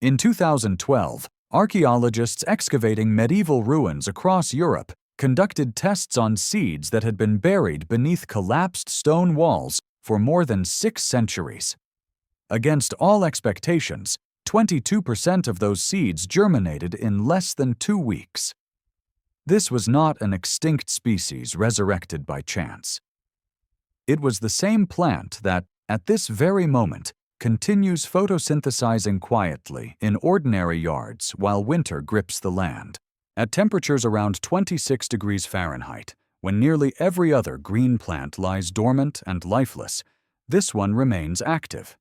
In 2012, archaeologists excavating medieval ruins across Europe conducted tests on seeds that had been buried beneath collapsed stone walls for more than 6 centuries. Against all expectations, 22% of those seeds germinated in less than 2 weeks. This was not an extinct species resurrected by chance. It was the same plant that, at this very moment, continues photosynthesizing quietly in ordinary yards while winter grips the land. At temperatures around 26 degrees Fahrenheit, when nearly every other green plant lies dormant and lifeless, this one remains active.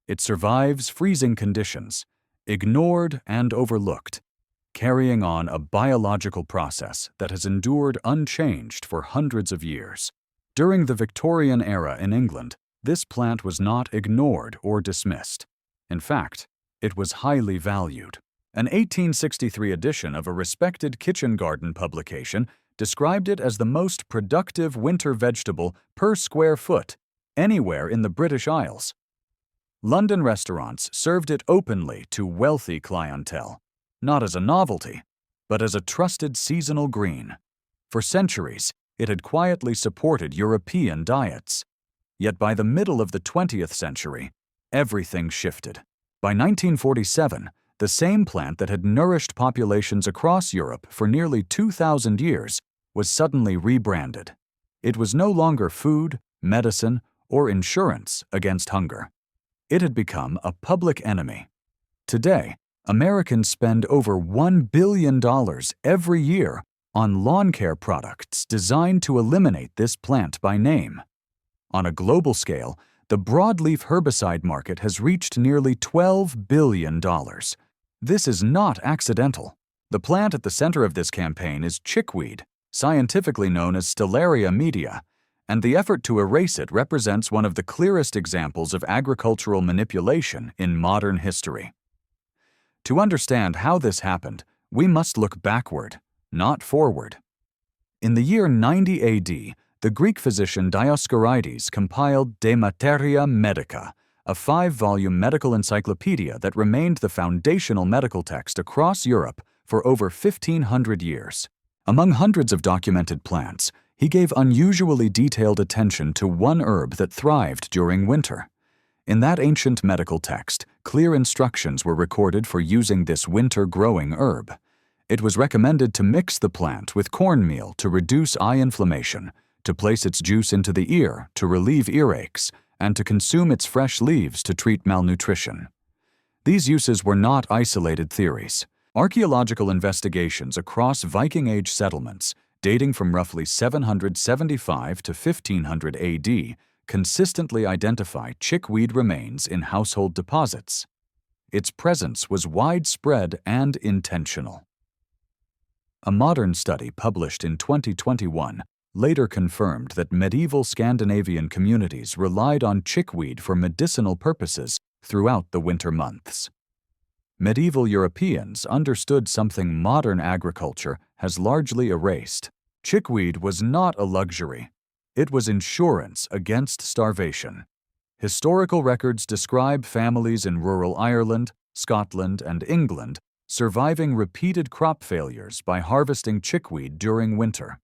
It survives freezing conditions, ignored and overlooked, carrying on a biological process that has endured unchanged for hundreds of years. During the Victorian era in England, this plant was not ignored or dismissed. In fact, it was highly valued. An 1863 edition of a respected kitchen garden publication described it as the most productive winter vegetable per square foot anywhere in the British Isles. London restaurants served it openly to wealthy clientele, not as a novelty, but as a trusted seasonal green. For centuries, it had quietly supported European diets. Yet by the middle of the 20th century, everything shifted. By 1947, the same plant that had nourished populations across Europe for nearly 2,000 years was suddenly rebranded. It was no longer food, medicine, or insurance against hunger. It had become a public enemy. Today, Americans spend over $1 billion every year on lawn care products designed to eliminate this plant by name. On a global scale, the broadleaf herbicide market has reached nearly $12 billion. This is not accidental. The plant at the center of this campaign is chickweed, scientifically known as Stellaria media, and the effort to erase it represents one of the clearest examples of agricultural manipulation in modern history. To understand how this happened, we must look backward, not forward. In the year 90 AD, the Greek physician Dioscorides compiled De Materia Medica, a 5-volume medical encyclopedia that remained the foundational medical text across Europe for over 1,500 years. Among hundreds of documented plants, he gave unusually detailed attention to one herb that thrived during winter. In that ancient medical text, clear instructions were recorded for using this winter-growing herb. It was recommended to mix the plant with cornmeal to reduce eye inflammation, to place its juice into the ear to relieve earaches, and to consume its fresh leaves to treat malnutrition. These uses were not isolated theories. Archaeological investigations across Viking Age settlements, dating from roughly 775 to 1500 AD, consistently identify chickweed remains in household deposits. Its presence was widespread and intentional. A modern study published in 2021 later confirmed that medieval Scandinavian communities relied on chickweed for medicinal purposes throughout the winter months. Medieval Europeans understood something modern agriculture has largely erased. Chickweed was not a luxury. It was insurance against starvation. Historical records describe families in rural Ireland, Scotland, and England surviving repeated crop failures by harvesting chickweed during winter.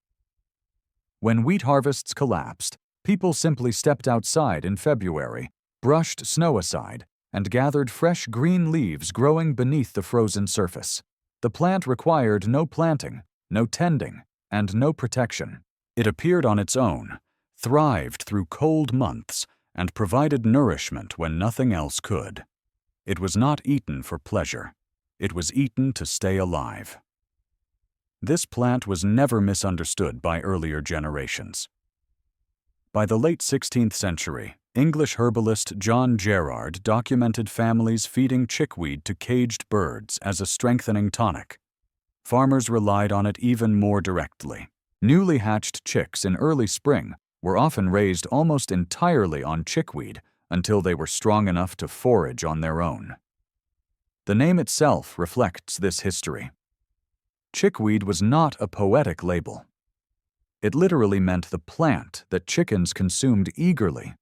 When wheat harvests collapsed, people simply stepped outside in February, brushed snow aside, and gathered fresh green leaves growing beneath the frozen surface. The plant required no planting, no tending, and no protection. It appeared on its own, thrived through cold months, and provided nourishment when nothing else could. It was not eaten for pleasure. It was eaten to stay alive. This plant was never misunderstood by earlier generations. By the late 16th century, English herbalist John Gerard documented families feeding chickweed to caged birds as a strengthening tonic. Farmers relied on it even more directly. Newly hatched chicks in early spring were often raised almost entirely on chickweed until they were strong enough to forage on their own. The name itself reflects this history. Chickweed was not a poetic label. It literally meant the plant that chickens consumed eagerly.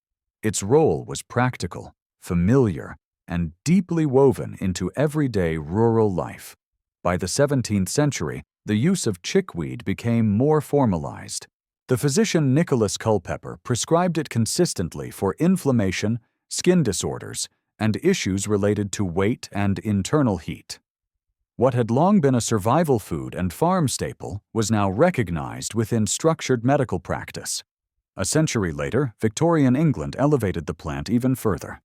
Its role was practical, familiar, and deeply woven into everyday rural life. By the 17th century, the use of chickweed became more formalized. The physician Nicholas Culpeper prescribed it consistently for inflammation, skin disorders, and issues related to weight and internal heat. What had long been a survival food and farm staple was now recognized within structured medical practice. A century later, Victorian England elevated the plant even further.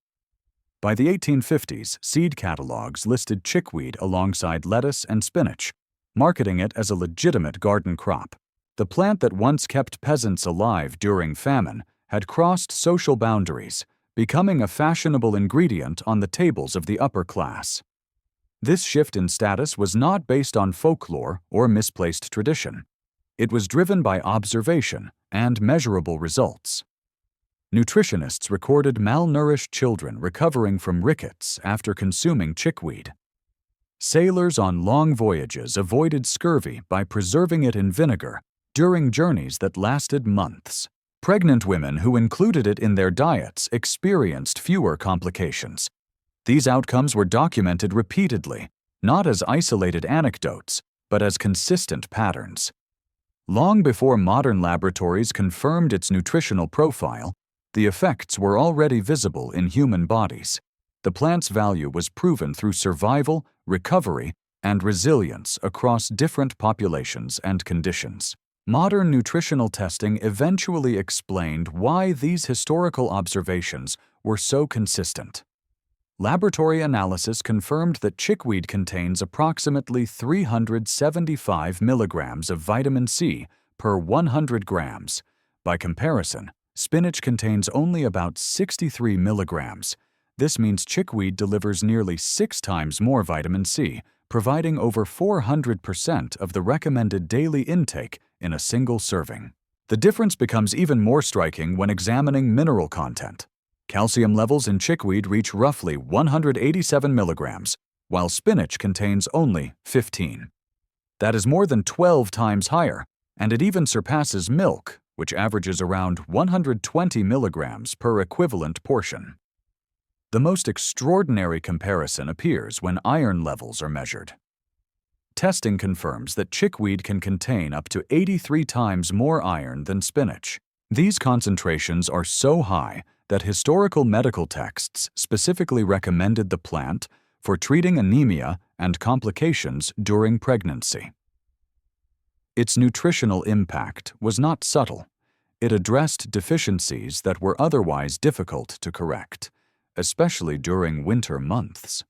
By the 1850s, seed catalogs listed chickweed alongside lettuce and spinach, marketing it as a legitimate garden crop. The plant that once kept peasants alive during famine had crossed social boundaries, becoming a fashionable ingredient on the tables of the upper class. This shift in status was not based on folklore or misplaced tradition. It was driven by observation and measurable results. Nutritionists recorded malnourished children recovering from rickets after consuming chickweed. Sailors on long voyages avoided scurvy by preserving it in vinegar during journeys that lasted months. Pregnant women who included it in their diets experienced fewer complications. These outcomes were documented repeatedly, not as isolated anecdotes, but as consistent patterns. Long before modern laboratories confirmed its nutritional profile, the effects were already visible in human bodies. The plant's value was proven through survival, recovery, and resilience across different populations and conditions. Modern nutritional testing eventually explained why these historical observations were so consistent. Laboratory analysis confirmed that chickweed contains approximately 375 milligrams of vitamin C per 100 grams. By comparison, spinach contains only about 63 milligrams. This means chickweed delivers nearly 6 times more vitamin C, providing over 400% of the recommended daily intake in a single serving. The difference becomes even more striking when examining mineral content. Calcium levels in chickweed reach roughly 187 milligrams, while spinach contains only 15. That is more than 12 times higher, and it even surpasses milk, which averages around 120 milligrams per equivalent portion. The most extraordinary comparison appears when iron levels are measured. Testing confirms that chickweed can contain up to 83 times more iron than spinach. These concentrations are so high that historical medical texts specifically recommended the plant for treating anemia and complications during pregnancy. Its nutritional impact was not subtle. It addressed deficiencies that were otherwise difficult to correct, especially during winter months.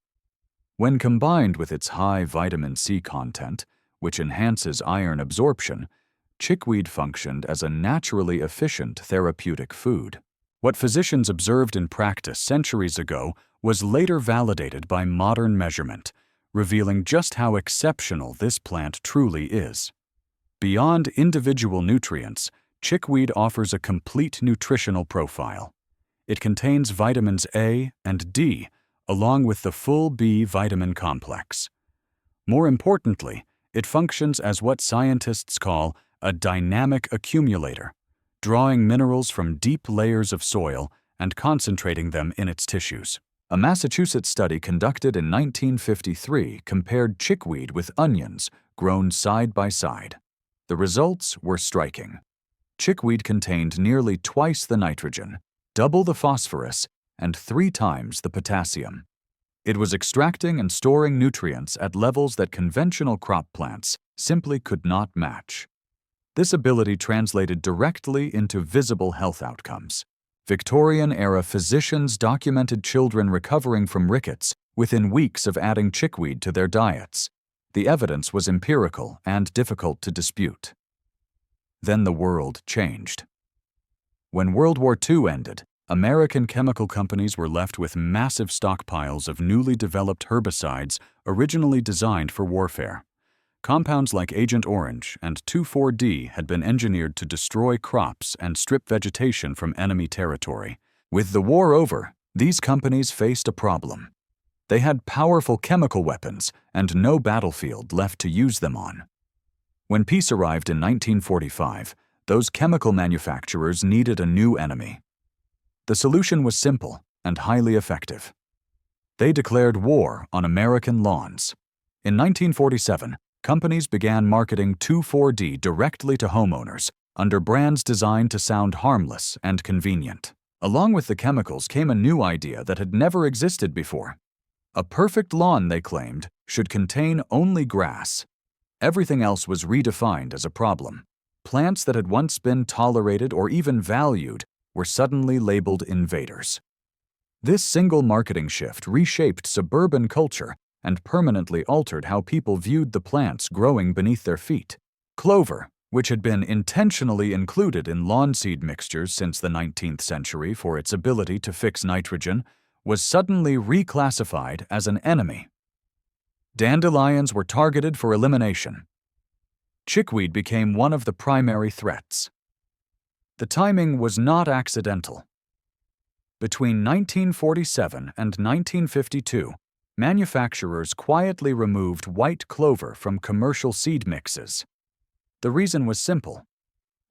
When combined with its high vitamin C content, which enhances iron absorption, chickweed functioned as a naturally efficient therapeutic food. What physicians observed in practice centuries ago was later validated by modern measurement, revealing just how exceptional this plant truly is. Beyond individual nutrients, chickweed offers a complete nutritional profile. It contains vitamins A and D, along with the full B vitamin complex. More importantly, it functions as what scientists call a dynamic accumulator, drawing minerals from deep layers of soil and concentrating them in its tissues. A Massachusetts study conducted in 1953 compared chickweed with onions grown side by side. The results were striking. Chickweed contained nearly twice the nitrogen, double the phosphorus, and 3 times the potassium. It was extracting and storing nutrients at levels that conventional crop plants simply could not match. This ability translated directly into visible health outcomes. Victorian-era physicians documented children recovering from rickets within weeks of adding chickweed to their diets. The evidence was empirical and difficult to dispute. Then the world changed. When World War II ended, American chemical companies were left with massive stockpiles of newly developed herbicides originally designed for warfare. Compounds like Agent Orange and 2,4-D had been engineered to destroy crops and strip vegetation from enemy territory. With the war over, these companies faced a problem. They had powerful chemical weapons and no battlefield left to use them on. When peace arrived in 1945, those chemical manufacturers needed a new enemy. The solution was simple and highly effective: They declared war on American lawns. In 1947, companies began marketing 2,4-D directly to homeowners under brands designed to sound harmless and convenient. Along with the chemicals came a new idea that had never existed before. A perfect lawn, they claimed, should contain only grass. Everything else was redefined as a problem. Plants that had once been tolerated or even valued were suddenly labeled invaders. This single marketing shift reshaped suburban culture and permanently altered how people viewed the plants growing beneath their feet. Clover, which had been intentionally included in lawn seed mixtures since the 19th century for its ability to fix nitrogen, was suddenly reclassified as an enemy. Dandelions were targeted for elimination. Chickweed became one of the primary threats. The timing was not accidental. Between 1947 and 1952, manufacturers quietly removed white clover from commercial seed mixes. The reason was simple.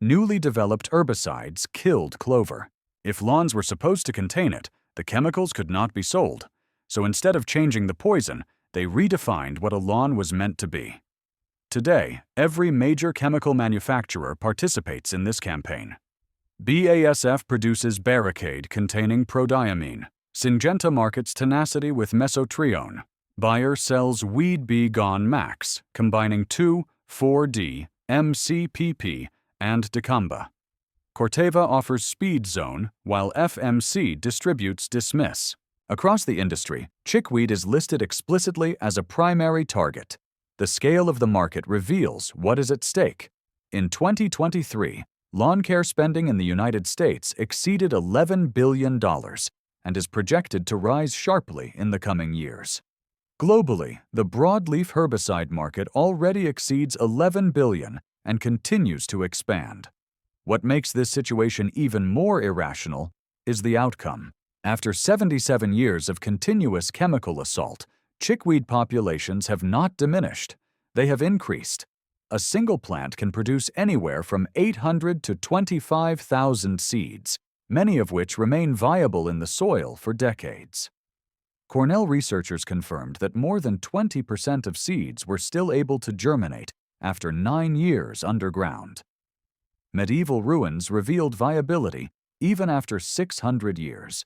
Newly developed herbicides killed clover. If lawns were supposed to contain it, the chemicals could not be sold. So instead of changing the poison, they redefined what a lawn was meant to be. Today, every major chemical manufacturer participates in this campaign. BASF produces Barricade containing prodiamine. Syngenta markets Tenacity with mesotrione. Bayer sells Weed Bee Gone Max, combining 2,4-D, MCPP, and dicamba. Corteva offers Speed Zone, while FMC distributes Dismiss. Across the industry, chickweed is listed explicitly as a primary target. The scale of the market reveals what is at stake. In 2023, lawn care spending in the United States exceeded $11 billion and is projected to rise sharply in the coming years. Globally, the broadleaf herbicide market already exceeds $11 billion and continues to expand. What makes this situation even more irrational is the outcome. After 77 years of continuous chemical assault, chickweed populations have not diminished. They have increased. A single plant can produce anywhere from 800 to 25,000 seeds, many of which remain viable in the soil for decades. Cornell researchers confirmed that more than 20% of seeds were still able to germinate after 9 years underground. Medieval ruins revealed viability even after 600 years.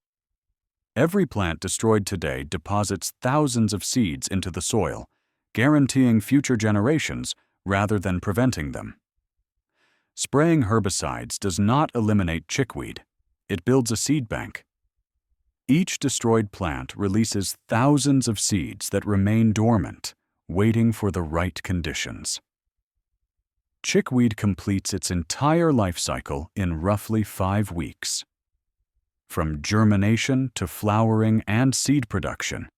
Every plant destroyed today deposits thousands of seeds into the soil, guaranteeing future generations rather than preventing them. Spraying herbicides does not eliminate chickweed. It builds a seed bank. Each destroyed plant releases thousands of seeds that remain dormant, waiting for the right conditions. Chickweed completes its entire life cycle in roughly 5 weeks. From germination to flowering and seed production,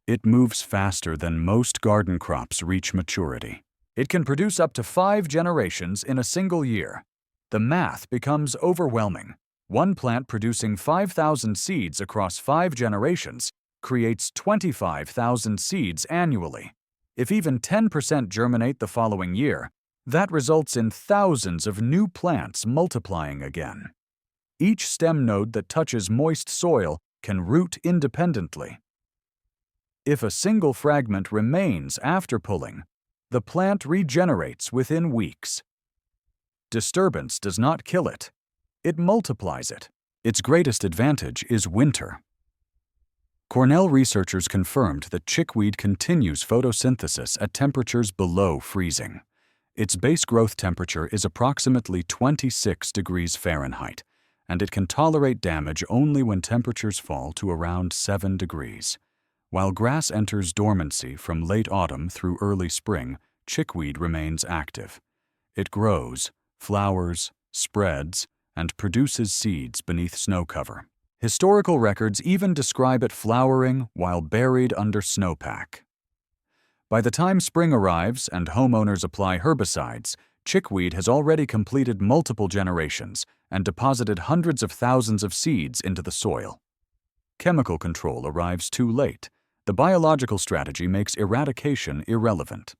it moves faster than most garden crops reach maturity. It can produce up to 5 generations in a single year. The math becomes overwhelming. One plant producing 5,000 seeds across 5 generations creates 25,000 seeds annually. If even 10% germinate the following year, that results in thousands of new plants multiplying again. Each stem node that touches moist soil can root independently. If a single fragment remains after pulling, the plant regenerates within weeks. Disturbance does not kill it. It multiplies it. Its greatest advantage is winter. Cornell researchers confirmed that chickweed continues photosynthesis at temperatures below freezing. Its base growth temperature is approximately 26 degrees Fahrenheit, and it can tolerate damage only when temperatures fall to around 7 degrees. While grass enters dormancy from late autumn through early spring, chickweed remains active. It grows, flowers, spreads, and produces seeds beneath snow cover. Historical records even describe it flowering while buried under snowpack. By the time spring arrives and homeowners apply herbicides, chickweed has already completed multiple generations and deposited hundreds of thousands of seeds into the soil. Chemical control arrives too late. The biological strategy makes eradication irrelevant.